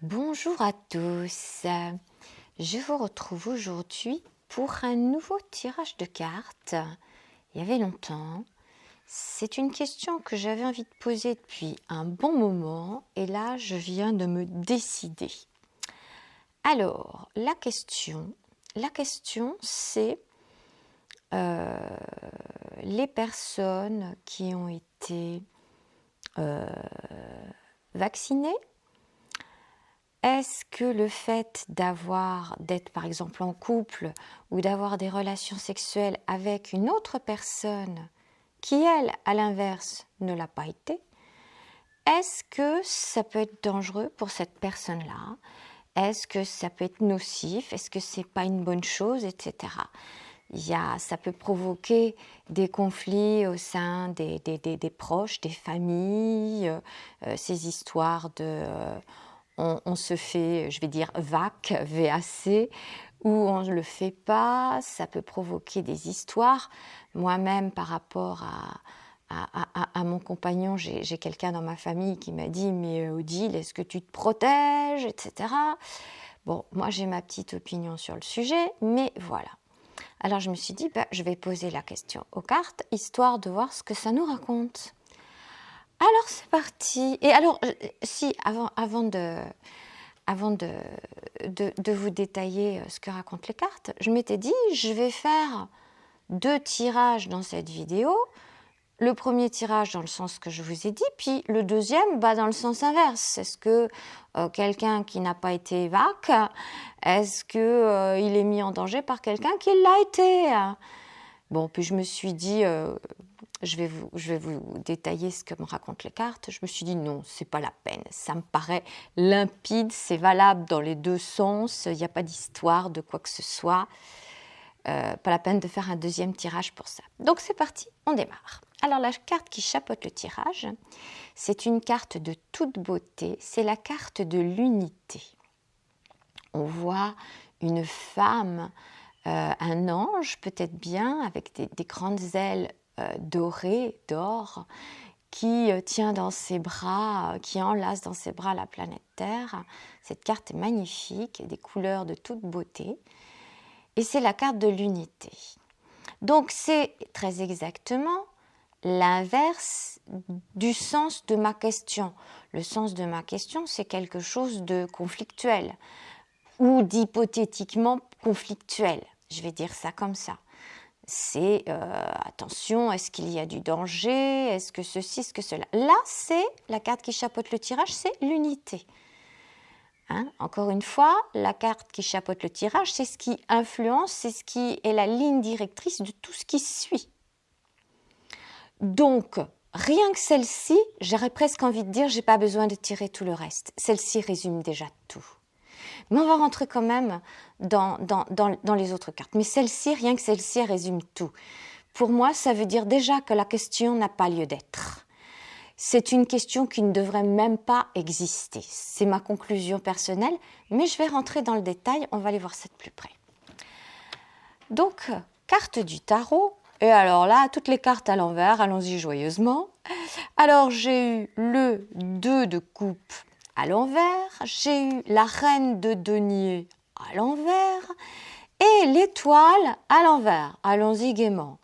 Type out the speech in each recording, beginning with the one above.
Bonjour à tous, je vous retrouve aujourd'hui pour un nouveau tirage de cartes. Il y avait longtemps, c'est une question que j'avais envie de poser depuis un bon moment et là je viens de me décider. Alors, la question c'est les personnes qui ont été vaccinées. Est-ce que le fait d'être par exemple en couple ou d'avoir des relations sexuelles avec une autre personne qui, elle, à l'inverse, ne l'a pas été, est-ce que ça peut être dangereux pour cette personne-là? Est-ce que ça peut être nocif? Est-ce que c'est pas une bonne chose, etc. Ça peut provoquer des conflits au sein des proches, des familles, ces histoires de... on se fait, je vais dire, VAC, ou on ne le fait pas, ça peut provoquer des histoires. Moi-même, par rapport à mon compagnon, j'ai quelqu'un dans ma famille qui m'a dit « Mais Odile, est-ce que tu te protèges ?» etc. Bon, moi j'ai ma petite opinion sur le sujet, mais voilà. Alors je me suis dit, je vais poser la question aux cartes, histoire de voir ce que ça nous raconte. Alors c'est parti. Et alors, avant de vous détailler ce que racontent les cartes, je m'étais dit, je vais faire 2 tirages dans cette vidéo. Le premier tirage dans le sens que je vous ai dit, puis le deuxième dans le sens inverse. Est-ce que quelqu'un qui n'a pas été vac, est-ce qu'il est mis en danger par quelqu'un qui l'a été? Bon, puis je me suis dit, je vais vous détailler ce que me racontent les cartes. Je me suis dit non, c'est pas la peine. Ça me paraît limpide, c'est valable dans les deux sens. Il n'y a pas d'histoire de quoi que ce soit. Pas la peine de faire un deuxième tirage pour ça. Donc c'est parti, on démarre. Alors la carte qui chapeaute le tirage, c'est une carte de toute beauté. C'est la carte de l'unité. On voit une femme, un ange peut-être bien, avec des grandes ailes dorées, d'or, qui tient dans ses bras, qui enlace dans ses bras la planète Terre. Cette carte est magnifique, des couleurs de toute beauté. Et c'est la carte de l'unité. Donc c'est très exactement l'inverse du sens de ma question. Le sens de ma question, c'est quelque chose de conflictuel ou d'hypothétiquement conflictuel. Je vais dire ça comme ça. C'est attention, est-ce qu'il y a du danger? Est-ce que ceci, est-ce que cela? Là, c'est la carte qui chapeaute le tirage, c'est l'unité. Encore une fois, la carte qui chapeaute le tirage, c'est ce qui influence, c'est ce qui est la ligne directrice de tout ce qui suit. Donc, rien que celle-ci, j'aurais presque envie de dire, j'ai pas besoin de tirer tout le reste. Celle-ci résume déjà tout. Mais on va rentrer quand même dans les autres cartes. Mais celle-ci, rien que celle-ci, elle résume tout. Pour moi, ça veut dire déjà que la question n'a pas lieu d'être. C'est une question qui ne devrait même pas exister. C'est ma conclusion personnelle, mais je vais rentrer dans le détail, on va aller voir ça de plus près. Donc, carte du tarot, et alors là, toutes les cartes à l'envers, allons-y joyeusement. Alors, j'ai eu le 2 de coupe à l'envers, j'ai eu la reine de denier à l'envers, et l'étoile à l'envers. Allons-y gaiement.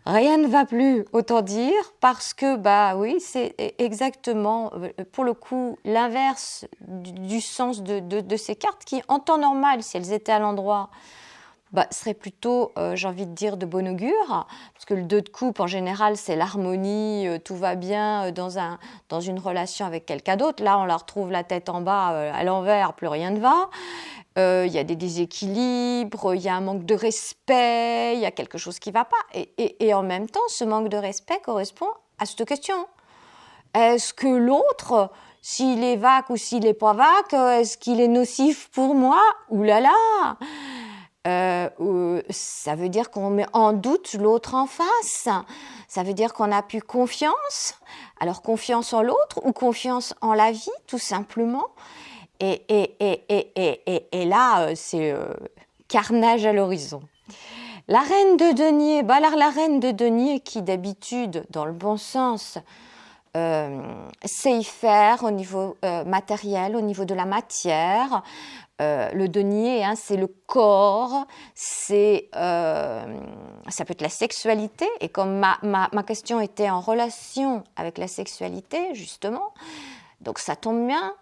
Rien ne va plus, autant dire, parce que, oui, c'est exactement, pour le coup, l'inverse du sens de ces cartes qui, en temps normal, si elles étaient à l'endroit, seraient plutôt, j'ai envie de dire, de bon augure, parce que le 2 de coupe, en général, c'est l'harmonie, tout va bien dans une relation avec quelqu'un d'autre. Là, on la retrouve la tête en bas, à l'envers, plus rien ne va. Il y a des déséquilibres, il y a un manque de respect, il y a quelque chose qui ne va pas. Et en même temps, ce manque de respect correspond à cette question. Est-ce que l'autre, s'il est vac ou s'il n'est pas vac, est-ce qu'il est nocif pour moi? Ouh là là! Ça veut dire qu'on met en doute l'autre en face. Ça veut dire qu'on n'a plus confiance. Alors confiance en l'autre ou confiance en la vie, tout simplement. Et là, c'est carnage à l'horizon. La reine de denier, la reine de denier qui d'habitude, dans le bon sens, sait y faire au niveau matériel, au niveau de la matière. Le denier, hein, c'est le corps, ça peut être la sexualité. Et comme ma question était en relation avec la sexualité, justement, donc ça tombe bien.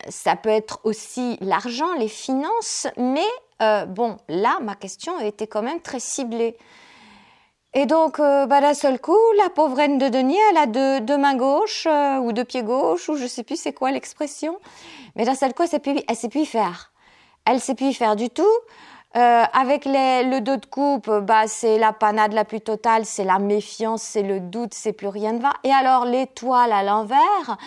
Ça peut être aussi l'argent, les finances, mais bon, là, ma question était quand même très ciblée. Et donc, d'un seul coup, la pauvre reine de denier, elle a deux mains gauches ou deux pieds gauches, ou je ne sais plus c'est quoi l'expression. Mais d'un seul coup, elle ne sait plus y faire. Elle ne sait plus y faire du tout. Avec le dos de coupe, c'est la panade la plus totale, c'est la méfiance, c'est le doute, c'est plus rien ne va. Et alors l'étoile à l'envers,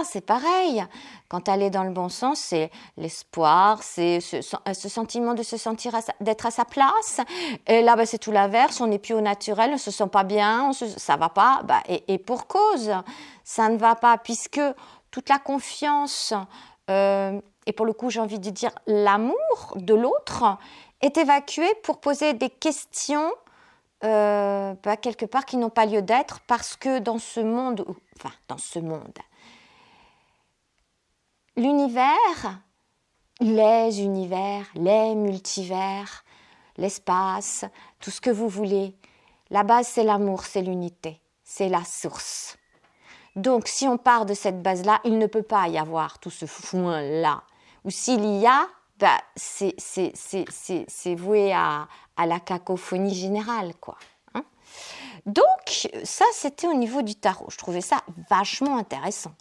c'est pareil. Quand elle est dans le bon sens, c'est l'espoir, c'est ce sentiment de se sentir, d'être à sa place. Et là, c'est tout l'inverse, on n'est plus au naturel, on ne se sent pas bien, ça ne va pas. Et pour cause, ça ne va pas, puisque toute la confiance, et pour le coup, j'ai envie de dire l'amour de l'autre, est évacué pour poser des questions quelque part qui n'ont pas lieu d'être, parce que dans ce monde, l'univers, les univers, les multivers, l'espace, tout ce que vous voulez, la base c'est l'amour, c'est l'unité, c'est la source. Donc si on part de cette base-là, il ne peut pas y avoir tout ce foin-là. Ou s'il y a, c'est voué à la cacophonie générale, quoi. Hein. Donc ça, c'était au niveau du tarot. Je trouvais ça vachement intéressant.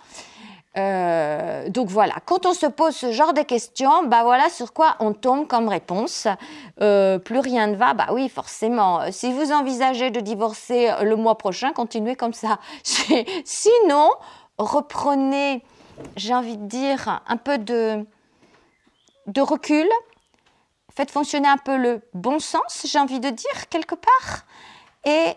Donc voilà, quand on se pose ce genre de questions, voilà sur quoi on tombe comme réponse. Plus rien ne va, oui, forcément. Si vous envisagez de divorcer le mois prochain, continuez comme ça. Sinon, reprenez, j'ai envie de dire, un peu de recul. Faites fonctionner un peu le bon sens, j'ai envie de dire, quelque part. Et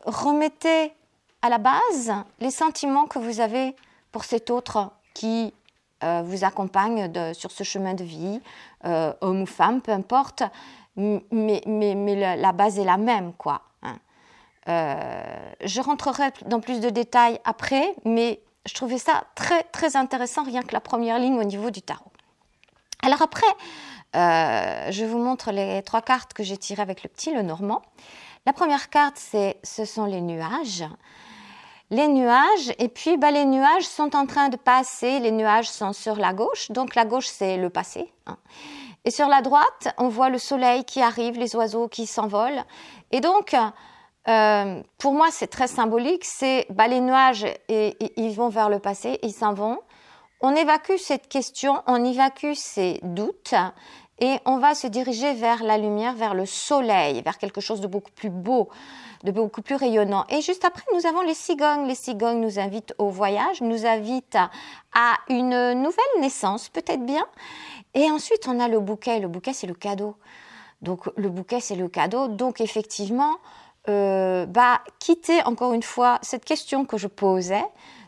remettez à la base les sentiments que vous avez pour cet autre qui vous accompagne sur ce chemin de vie, homme ou femme, peu importe, mais la base est la même, quoi. Hein. Je rentrerai dans plus de détails après, mais je trouvais ça très, très intéressant, rien que la première ligne au niveau du tarot. Alors après, je vous montre les 3 cartes que j'ai tirées avec le petit Lenormand. La première carte, ce sont les nuages. Les nuages, et puis les nuages sont en train de passer, les nuages sont sur la gauche, donc la gauche c'est le passé. Hein. Et sur la droite, on voit le soleil qui arrive, les oiseaux qui s'envolent. Et donc, pour moi c'est très symbolique, c'est les nuages, ils vont vers le passé, ils s'en vont. On évacue cette question, on évacue ces doutes, et on va se diriger vers la lumière, vers le soleil, vers quelque chose de beaucoup plus beau, de beaucoup plus rayonnant. Et juste après, nous avons les cigognes. Les cigognes nous invitent au voyage, nous invitent à une nouvelle naissance, peut-être bien. Et ensuite, on a le bouquet. Le bouquet, c'est le cadeau. Donc, le bouquet, c'est le cadeau. Donc, effectivement, quittez encore une fois cette question que je posais,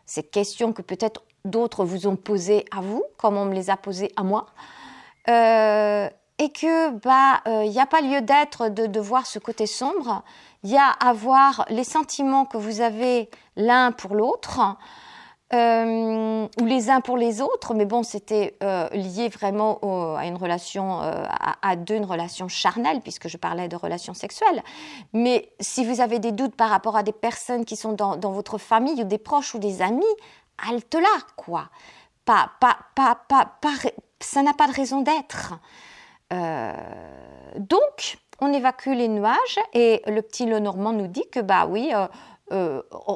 cette question que peut-être d'autres vous ont posée à vous, comme on me les a posées à moi. Et que y a pas lieu d'être de voir ce côté sombre. Il y a à voir les sentiments que vous avez l'un pour l'autre, ou les uns pour les autres, mais bon, c'était lié vraiment à une relation à deux, une relation charnelle, puisque je parlais de relations sexuelles. Mais si vous avez des doutes par rapport à des personnes qui sont dans votre famille, ou des proches, ou des amis, halte là, quoi. Ça n'a pas de raison d'être. Donc, on évacue les nuages, et le petit Lenormand nous dit que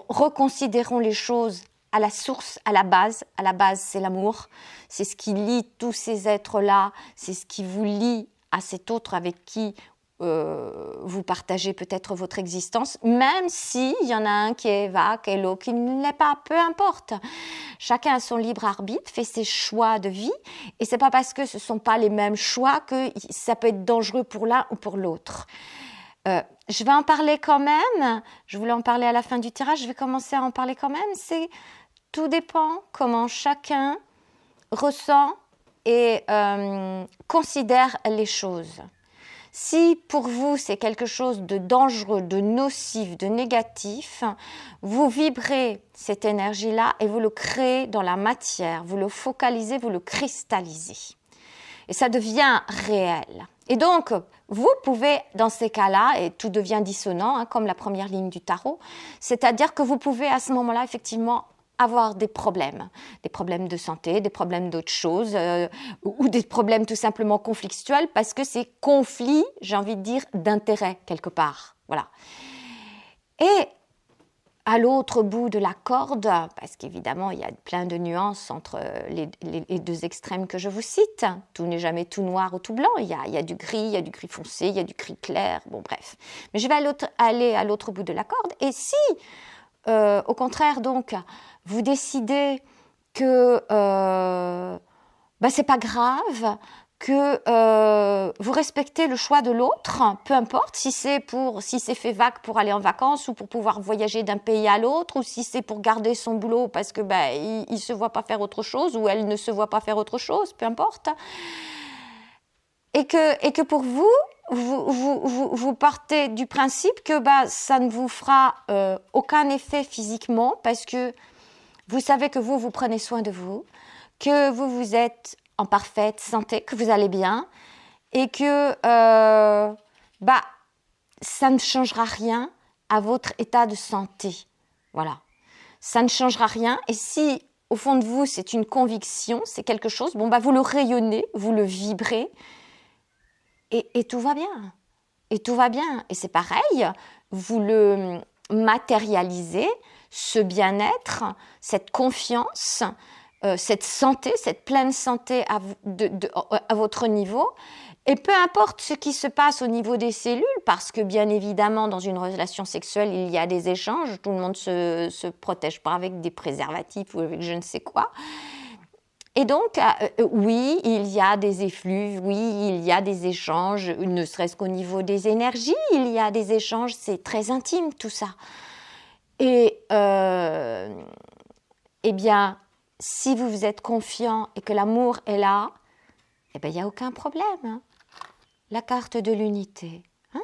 reconsidérons les choses à la source, à la base. À la base, c'est l'amour. C'est ce qui lie tous ces êtres-là. C'est ce qui vous lie à cet autre avec qui vous partagez peut-être votre existence, même s'il y en a un qui est vague et l'autre qui ne l'est pas, peu importe. Chacun a son libre arbitre, fait ses choix de vie, et c'est pas parce que ce ne sont pas les mêmes choix que ça peut être dangereux pour l'un ou pour l'autre. Je vais en parler quand même, je voulais en parler à la fin du tirage, je vais commencer à en parler quand même, tout dépend comment chacun ressent et considère les choses. Si pour vous c'est quelque chose de dangereux, de nocif, de négatif, vous vibrez cette énergie-là et vous le créez dans la matière, vous le focalisez, vous le cristallisez. Et ça devient réel. Et donc, vous pouvez, dans ces cas-là, et tout devient dissonant, comme la première ligne du tarot, c'est-à-dire que vous pouvez à ce moment-là, effectivement, avoir des problèmes de santé, des problèmes d'autres choses, ou des problèmes tout simplement conflictuels, parce que c'est conflit, j'ai envie de dire, d'intérêt quelque part. Voilà. Et à l'autre bout de la corde, parce qu'évidemment, il y a plein de nuances entre les deux extrêmes que je vous cite. Tout n'est jamais tout noir ou tout blanc. Il y a du gris, il y a du gris foncé, il y a du gris clair. Bon, bref. Mais je vais aller à l'autre bout de la corde. Et si, au contraire, donc, vous décidez que c'est pas grave, que vous respectez le choix de l'autre, peu importe si c'est fait vague pour aller en vacances ou pour pouvoir voyager d'un pays à l'autre, ou si c'est pour garder son boulot parce que il se voit pas faire autre chose ou elle ne se voit pas faire autre chose, peu importe, et que pour vous partez du principe que ça ne vous fera aucun effet physiquement, parce que vous savez que vous prenez soin de vous, que vous êtes en parfaite santé, que vous allez bien, et que ça ne changera rien à votre état de santé. Voilà. Ça ne changera rien. Et si, au fond de vous, c'est une conviction, c'est quelque chose, vous le rayonnez, vous le vibrez, et tout va bien. Et tout va bien. Et c'est pareil, vous le matérialisez, ce bien-être, cette confiance, cette santé, cette pleine santé à votre niveau. Et peu importe ce qui se passe au niveau des cellules, parce que bien évidemment, dans une relation sexuelle, il y a des échanges, tout le monde se protège pas avec des préservatifs ou avec je ne sais quoi. Et donc, oui, il y a des effluves, oui, il y a des échanges, ne serait-ce qu'au niveau des énergies, il y a des échanges, c'est très intime tout ça. Et eh bien, si vous êtes confiant et que l'amour est là, il n'y a aucun problème. Hein. La carte de l'unité. Hein.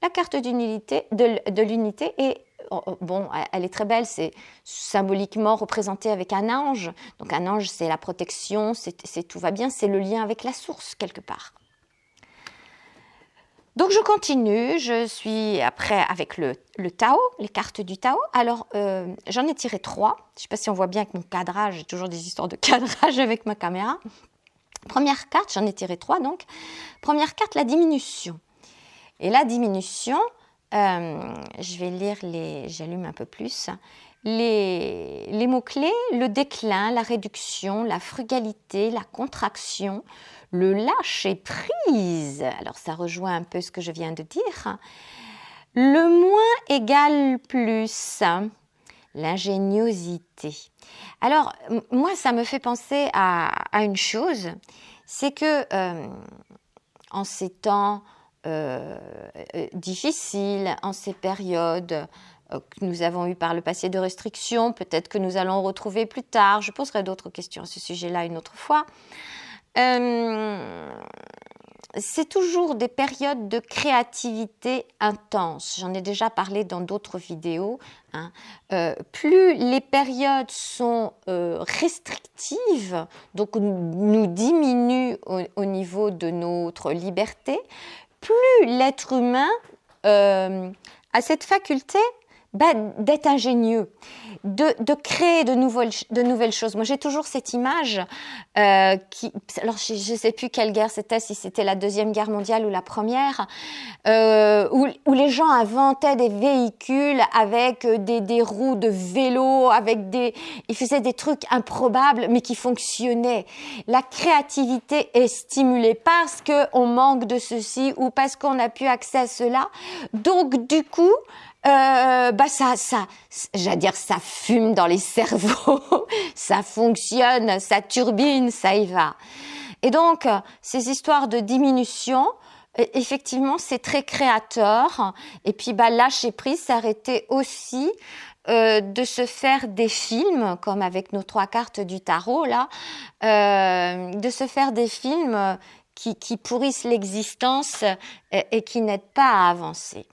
La carte de l'unité est, elle est très belle, c'est symboliquement représenté avec un ange. Donc un ange, c'est la protection, c'est tout va bien, c'est le lien avec la source quelque part. Donc je continue, je suis après avec le Tao, les cartes du Tao. Alors j'en ai tiré 3, je ne sais pas si on voit bien avec mon cadrage, j'ai toujours des histoires de cadrage avec ma caméra. Première carte, j'en ai tiré 3 donc. Première carte, la diminution. Et la diminution, je vais lire j'allume un peu plus, les mots-clés, le déclin, la réduction, la frugalité, la contraction, le lâcher-prise. Alors ça rejoint un peu ce que je viens de dire. Le moins égale plus, l'ingéniosité. Alors moi, ça me fait penser à une chose, c'est que en ces temps difficiles, en ces périodes que nous avons eues par le passé de restrictions, peut-être que nous allons retrouver plus tard, je poserai d'autres questions à ce sujet-là une autre fois, c'est toujours des périodes de créativité intense. J'en ai déjà parlé dans d'autres vidéos. Hein. Plus les périodes sont restrictives, donc nous diminuent au niveau de notre liberté, plus l'être humain a cette faculté d'être ingénieux, de créer de nouvelles choses. Moi, j'ai toujours cette image alors je ne sais plus quelle guerre c'était, si c'était la Deuxième Guerre mondiale ou la Première, où les gens inventaient des véhicules avec des roues de vélo, ils faisaient des trucs improbables, mais qui fonctionnaient. La créativité est stimulée parce qu'on manque de ceci ou parce qu'on n'a plus accès à cela. Donc, du coup, j'allais dire, ça fume dans les cerveaux, ça fonctionne, ça turbine, ça y va. Et donc, ces histoires de diminution, effectivement, c'est très créateur. Et puis, lâcher prise, s'arrêter aussi de se faire des films, comme avec nos 3 cartes du tarot, là, de se faire des films qui pourrissent l'existence et qui n'aident pas à avancer.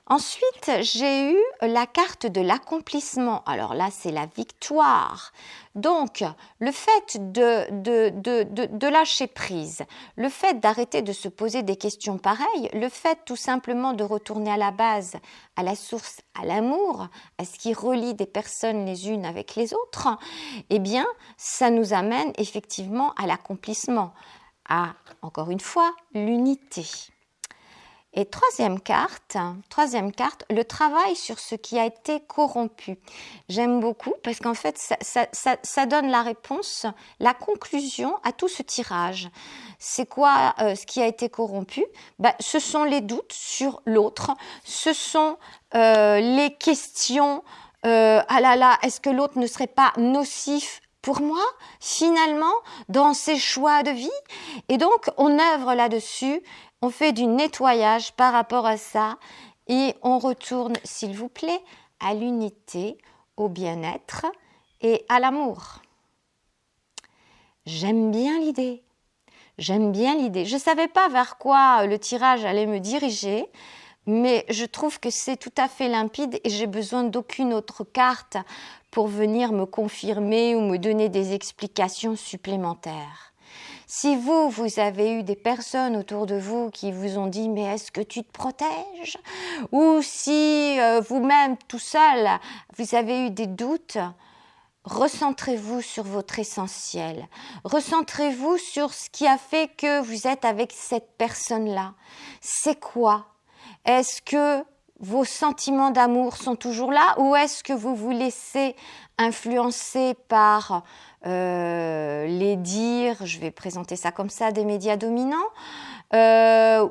Ensuite, j'ai eu la carte de l'accomplissement. Alors là, c'est la victoire. Donc, le fait de lâcher prise, le fait d'arrêter de se poser des questions pareilles, le fait tout simplement de retourner à la base, à la source, à l'amour, à ce qui relie des personnes les unes avec les autres, eh bien, ça nous amène effectivement à l'accomplissement, à, encore une fois, l'unité. Et troisième carte, le travail sur ce qui a été corrompu. J'aime beaucoup parce qu'en fait, ça donne la réponse, la conclusion à tout ce tirage. C'est quoi ce qui a été corrompu? Ce sont les doutes sur l'autre, ce sont les questions, ah là là, est-ce que l'autre ne serait pas nocif pour moi, finalement, dans ses choix de vie? Et donc, on œuvre là-dessus. On fait du nettoyage par rapport à ça et on retourne, s'il vous plaît, à l'unité, au bien-être et à l'amour. J'aime bien l'idée. Je ne savais pas vers quoi le tirage allait me diriger, mais je trouve que c'est tout à fait limpide et j'ai besoin d'aucune autre carte pour venir me confirmer ou me donner des explications supplémentaires. Si vous avez eu des personnes autour de vous qui vous ont dit « mais est-ce que tu te protèges ?» ou si vous-même, tout seul, vous avez eu des doutes, recentrez-vous sur votre essentiel. Recentrez-vous sur ce qui a fait que vous êtes avec cette personne-là. C'est quoi? Est-ce que vos sentiments d'amour sont toujours là ou est-ce que vous vous laissez influencer par les dires, je vais présenter ça comme ça, des médias dominants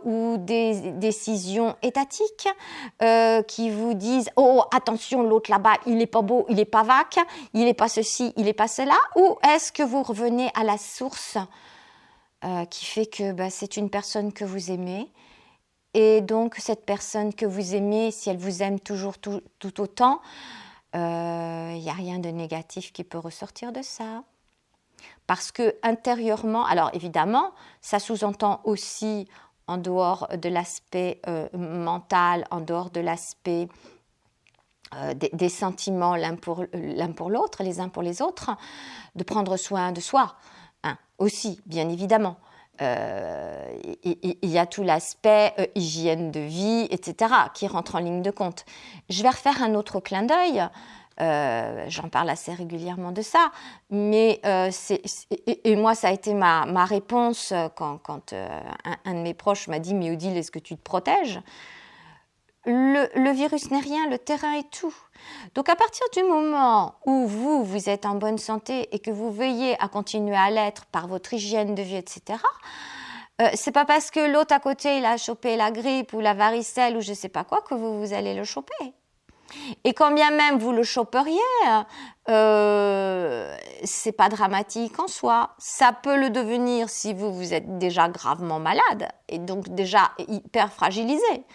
ou des décisions étatiques qui vous disent « Oh, attention, l'autre là-bas, il n'est pas beau, il n'est pas vac, il n'est pas ceci, il n'est pas cela » ou est-ce que vous revenez à la source qui fait que c'est une personne que vous aimez et donc cette personne que vous aimez, si elle vous aime toujours tout autant, il n'y a rien de négatif qui peut ressortir de ça. Parce que intérieurement, alors évidemment, ça sous-entend aussi en dehors de l'aspect mental, en dehors de l'aspect des sentiments l'un pour l'autre, les uns pour les autres, de prendre soin de soi, aussi, bien évidemment. Il y a tout l'aspect hygiène de vie, etc., qui rentre en ligne de compte. Je vais refaire un autre clin d'œil. J'en parle assez régulièrement de ça, mais et moi ça a été ma réponse quand un de mes proches m'a dit « mais Odile, est-ce que tu te protèges ?» Le virus n'est rien, le terrain est tout. Donc à partir du moment où vous êtes en bonne santé et que vous veillez à continuer à l'être par votre hygiène de vie, etc., c'est pas parce que l'autre à côté il a chopé la grippe ou la varicelle ou je sais pas quoi que vous allez le choper. Et quand bien même vous le choperiez, c'est pas dramatique en soi. Ça peut le devenir si vous êtes déjà gravement malade et donc déjà hyper fragilisé.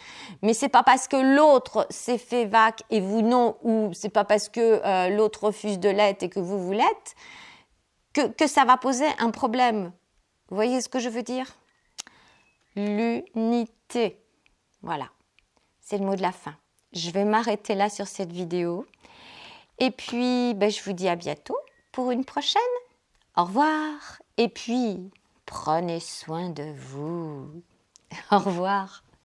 Mais c'est pas parce que l'autre s'est fait vac et vous non, ou c'est pas parce que l'autre refuse de l'être et que vous l'êtes, que ça va poser un problème. Vous voyez ce que je veux dire? L'unité. Voilà, c'est le mot de la fin. Je vais m'arrêter là sur cette vidéo. Et puis, je vous dis à bientôt pour une prochaine. Au revoir. Et puis, prenez soin de vous. Au revoir.